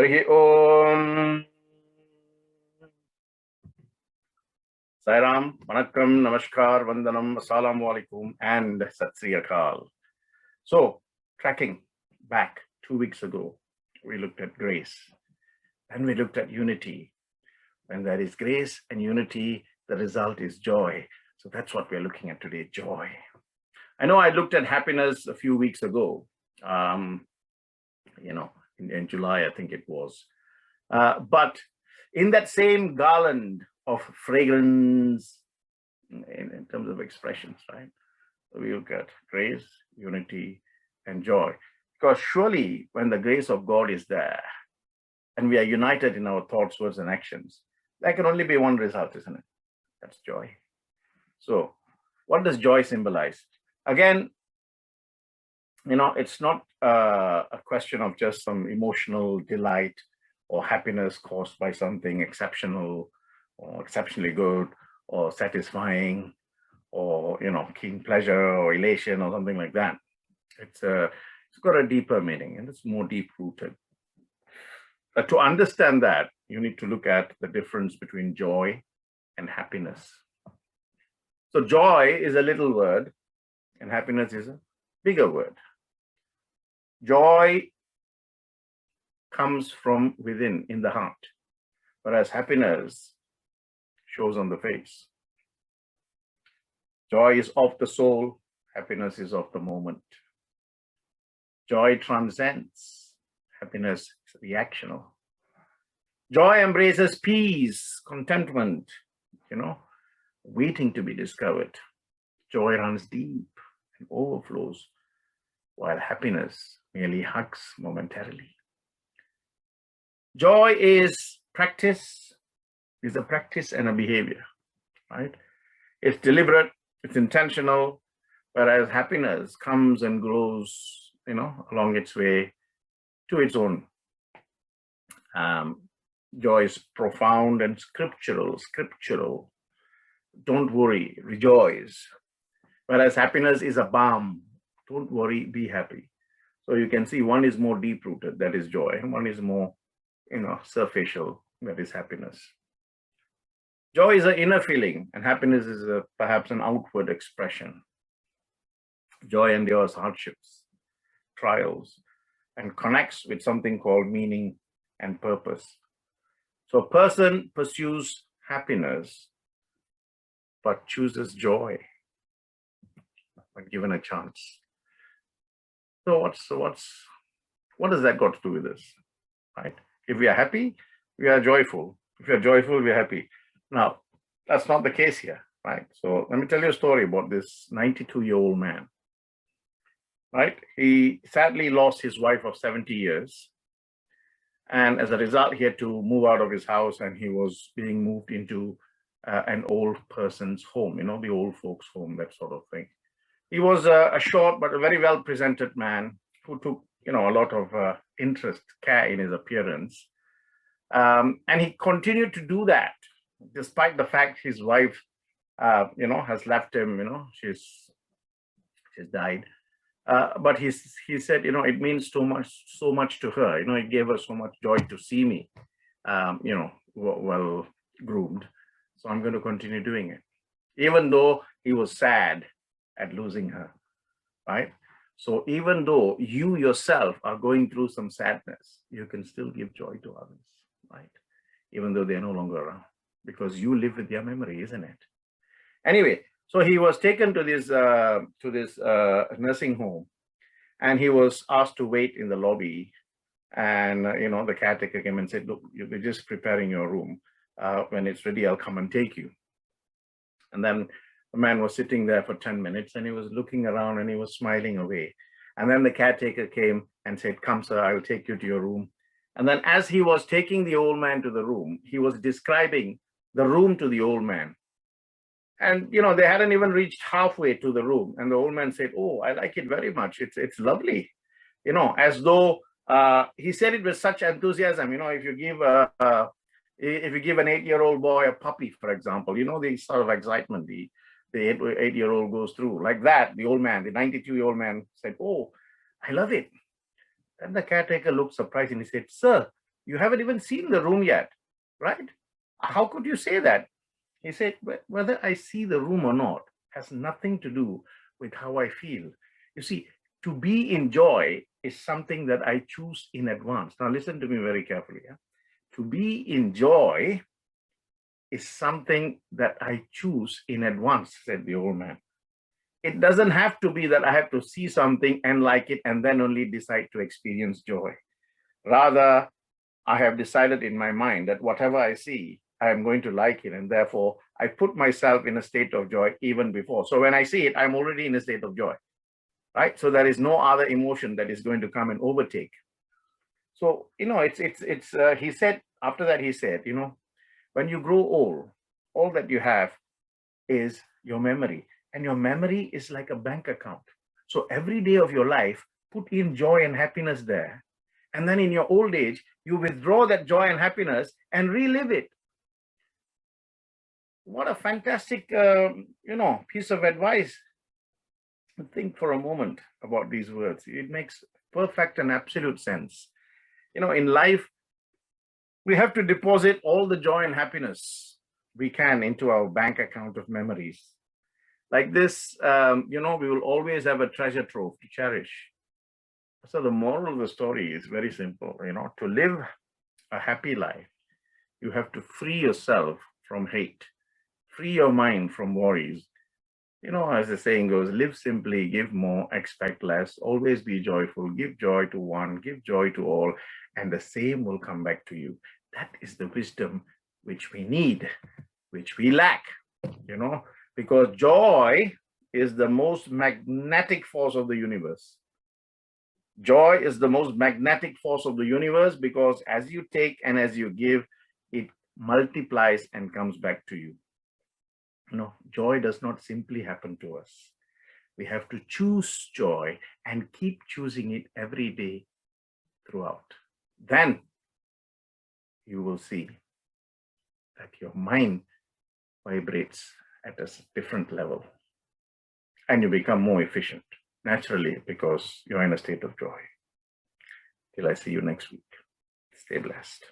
Harihi Om. Sai Ram, Vanakkam, Namaskar, Vandanam, Assalamu Alaikum, and Sat Sri Akal. So, tracking back 2 weeks ago, we looked at grace. Then we looked at unity. When there is grace and unity, the result is joy. So that's what we're looking at today, joy. I know I looked at happiness a few weeks ago, in July, I think it was. But in that same garland of fragrance, in terms of expressions, right? We look at grace, unity, and joy. Because surely when the grace of God is there, and we are united in our thoughts, words, and actions, there can only be one result, isn't it? That's joy. So what does joy symbolize? Again, it's not a question of just some emotional delight or happiness caused by something exceptional or exceptionally good or satisfying or, keen pleasure or elation or something like that. It's got a deeper meaning and it's more deep-rooted. To understand that, you need to look at the difference between joy and happiness. So joy is a little word and happiness is a bigger word. Joy comes from within, in the heart, whereas happiness shows on the face. Joy is of the soul, happiness is of the moment. Joy transcends, happiness is reactional. Joy embraces peace, contentment, waiting to be discovered. Joy runs deep and overflows, while happiness merely hugs momentarily. Joy is practice, is a practice and a behavior, right? It's deliberate, it's intentional, whereas happiness comes and grows, along its way to its own. Joy is profound and scriptural. Don't worry, rejoice. Whereas happiness is a balm. Don't worry, be happy. So you can see one is more deep-rooted, that is joy, and one is more, superficial, that is happiness. Joy is an inner feeling, and happiness is perhaps an outward expression. Joy endures hardships, trials, and connects with something called meaning and purpose. So a person pursues happiness, but chooses joy when given a chance. So what does that got to do with this, right? If we are happy, we are joyful. If we are joyful, we are happy. Now, that's not the case here, right? So let me tell you a story about this 92-year-old man, right? He sadly lost his wife of 70 years. And as a result, he had to move out of his house and he was being moved into an old person's home, the old folks' home, that sort of thing. He was a short but a very well-presented man who took, a lot of care in his appearance. And he continued to do that, despite the fact his wife, has left him, she's died. But he said, it means so much to her. It gave her so much joy to see me, well groomed. So I'm going to continue doing it, even though he was sad at losing her, right? So even though you yourself are going through some sadness, you can still give joy to others, right? Even though they're no longer around, because you live with their memory, isn't it? Anyway, so he was taken to this nursing home, and he was asked to wait in the lobby. And the caretaker came and said, "Look, you're just preparing your room. When it's ready, I'll come and take you." And then the man was sitting there for 10 minutes, and he was looking around and he was smiling away. And then the caretaker came and said, "Come, sir, I will take you to your room." And then as he was taking the old man to the room, he was describing the room to the old man. And, they hadn't even reached halfway to the room. And the old man said, "Oh, I like it very much. It's lovely." As though he said it with such enthusiasm. If you give an 8-year-old boy a puppy, for example, the sort of excitement the 8-year-old goes through. Like that, the old man, the 92-year-old man said, "Oh, I love it." Then the caretaker looked surprised and he said, "Sir, You haven't even seen the room yet, right? How could you say that? He said, whether I see the room or not has nothing to do with how I feel. You see, to be in joy is something that I choose in advance. Now, listen to me very carefully. Yeah? To be in joy is something that I choose in advance, said the old man. It doesn't have to be that I have to see something and like it and then only decide to experience joy. Rather, I have decided in my mind that whatever I see, I am going to like it. And therefore, I put myself in a state of joy even before. So when I see it, I'm already in a state of joy, right? So there is no other emotion that is going to come and overtake. So, he said, after that, he said, when you grow old, all that you have is your memory. And your memory is like a bank account. So every day of your life, put in joy and happiness there. And then in your old age, you withdraw that joy and happiness and relive it. What a fantastic, piece of advice. Think for a moment about these words. It makes perfect and absolute sense. In life, we have to deposit all the joy and happiness we can into our bank account of memories. Like this, we will always have a treasure trove to cherish. So the moral of the story is very simple. To live a happy life, you have to free yourself from hate, free your mind from worries. As the saying goes, live simply, give more, expect less, always be joyful, give joy to one, give joy to all, and the same will come back to you. That is the wisdom which we need, which we lack, because joy is the most magnetic force of the universe. Joy is the most magnetic force of the universe because as you take and as you give, it multiplies and comes back to you. Joy does not simply happen to us. We have to choose joy and keep choosing it every day throughout. Then you will see that your mind vibrates at a different level and you become more efficient naturally because you're in a state of joy. Till I see you next week. Stay blessed.